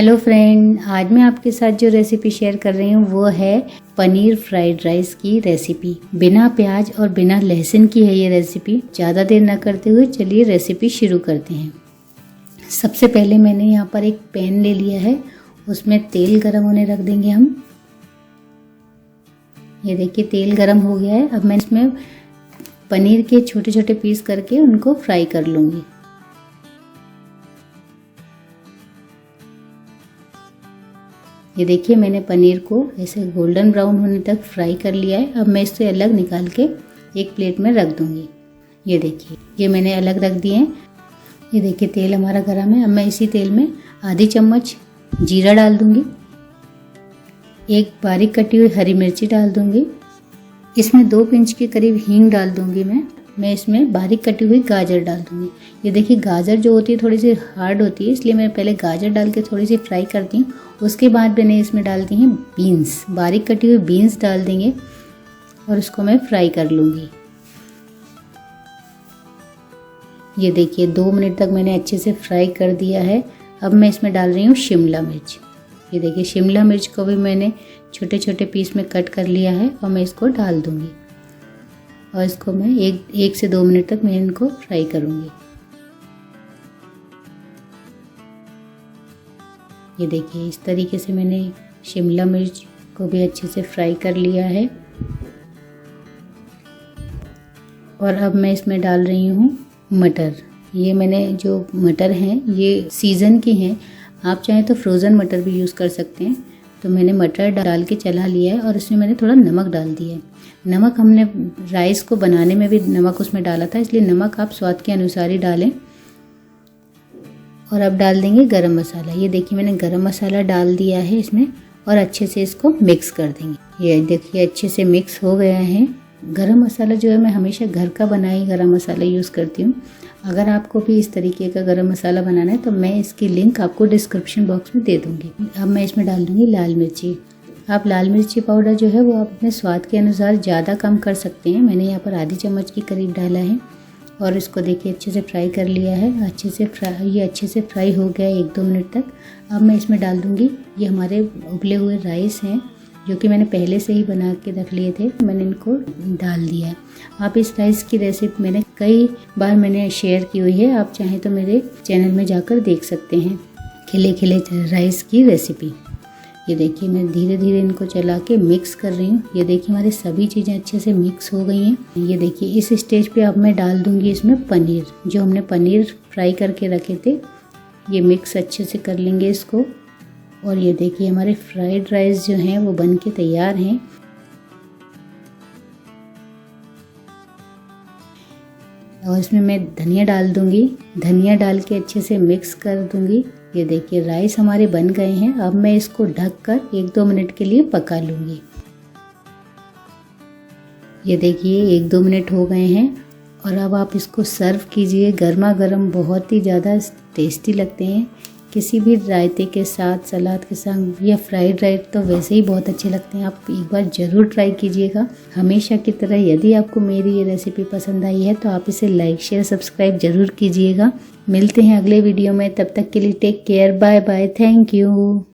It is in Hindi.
हेलो फ्रेंड, आज मैं आपके साथ जो रेसिपी शेयर कर रही हूँ वो है पनीर फ्राइड राइस की रेसिपी। बिना प्याज और बिना लहसुन की है ये रेसिपी। ज़्यादा देर न करते हुए चलिए रेसिपी शुरू करते हैं। सबसे पहले मैंने यहाँ पर एक पैन ले लिया है, उसमें तेल गरम होने रख देंगे हम। ये देखिए तेल गरम हो गया है। अब मैं इसमें पनीर के छोटे छोटे पीस करके उनको फ्राई कर लूँगी। ये देखिए मैंने पनीर को ऐसे गोल्डन ब्राउन होने तक फ्राई कर लिया है। अब मैं इसे अलग निकाल के एक प्लेट में रख दूंगी। ये देखिए ये मैंने अलग रख दिए हैं। ये देखिए तेल हमारा गरम है। अब मैं इसी तेल में आधी चम्मच जीरा डाल दूंगी, एक बारीक कटी हुई हरी मिर्ची डाल दूंगी, इसमें 2 पिंच के करीब हींग डाल दूंगी। मैं इसमें बारीक कटी हुई गाजर डाल दूंगी। ये देखिए गाजर जो होती है थोड़ी सी हार्ड होती है, इसलिए मैं पहले गाजर डाल के थोड़ी सी फ्राई करती हूँ। उसके बाद मैंने इसमें डाल दी हैं बीन्स, बारीक कटी हुई बीन्स डाल देंगे और इसको मैं फ्राई कर लूँगी। ये देखिए 2 मिनट तक मैंने अच्छे से फ्राई कर दिया है। अब मैं इसमें डाल रही हूँ शिमला मिर्च। ये देखिए शिमला मिर्च को भी मैंने छोटे छोटे पीस में कट कर लिया है और मैं इसको डाल दूँगी और इसको मैं एक से 2 मिनट तक मैं इनको फ्राई करूँगी। ये देखिए इस तरीके से मैंने शिमला मिर्च को भी अच्छे से फ्राई कर लिया है। और अब मैं इसमें डाल रही हूँ मटर। ये मैंने जो मटर हैं ये सीज़न की हैं, आप चाहें तो फ्रोज़न मटर भी यूज़ कर सकते हैं। तो मैंने मटर डाल के चला लिया है और इसमें मैंने थोड़ा नमक डाल दिया है। नमक हमने राइस को बनाने में भी नमक उसमें डाला था, इसलिए नमक आप स्वाद के अनुसार ही डालें। और अब डाल देंगे गरम मसाला। ये देखिए मैंने गरम मसाला डाल दिया है इसमें और अच्छे से इसको मिक्स कर देंगे। ये देखिए अच्छे से मिक्स हो गया है। गरम मसाला जो है मैं हमेशा घर का बना ही गरम मसाला यूज़ करती हूँ। अगर आपको भी इस तरीके का गरम मसाला बनाना है तो मैं इसकी लिंक आपको डिस्क्रिप्शन बॉक्स में दे दूँगी। अब मैं इसमें डाल दूँगी लाल मिर्ची। आप लाल मिर्ची पाउडर जो है वो आप अपने स्वाद के अनुसार ज़्यादा कम कर सकते हैं। मैंने यहाँ पर आधी चम्मच के करीब डाला है और इसको देखिए अच्छे से फ्राई कर लिया है। ये अच्छे से फ्राई हो गया 1-2 मिनट तक। अब मैं इसमें डाल दूँगी ये हमारे उबले हुए राइस हैं जो कि मैंने पहले से ही बना के रख लिए थे, मैंने इनको डाल दिया है। आप इस राइस की रेसिपी मैंने कई बार शेयर की हुई है, आप चाहें तो मेरे चैनल में जाकर देख सकते हैं। खिले खिले राइस की रेसिपी। ये देखिए मैं धीरे धीरे इनको चला के मिक्स कर रही हूँ। ये देखिए हमारी सभी चीज़ें अच्छे से मिक्स हो गई हैं। ये देखिए इस स्टेज पे अब मैं डाल दूँगी इसमें पनीर, जो हमने पनीर फ्राई करके रखे थे। ये मिक्स अच्छे से कर लेंगे इसको। और ये देखिए हमारे फ्राइड राइस जो हैं वो बन के तैयार हैं। और इसमें मैं धनिया डाल दूँगी। धनिया डाल के अच्छे से मिक्स कर दूँगी। ये देखिए राइस हमारे बन गए हैं। अब मैं इसको ढककर 1-2 मिनट के लिए पका लूँगी। ये देखिए 1-2 मिनट हो गए हैं और अब आप इसको सर्व कीजिए गर्मा गर्म। बहुत ही ज़्यादा टेस्टी लगते हैं किसी भी रायते के साथ, सलाद के साथ, या फ्राइड राइस तो वैसे ही बहुत अच्छे लगते हैं। आप एक बार ज़रूर ट्राई कीजिएगा। हमेशा की तरह यदि आपको मेरी ये रेसिपी पसंद आई है तो आप इसे लाइक शेयर सब्सक्राइब ज़रूर कीजिएगा। मिलते हैं अगले वीडियो में, तब तक के लिए take care, bye bye, thank you.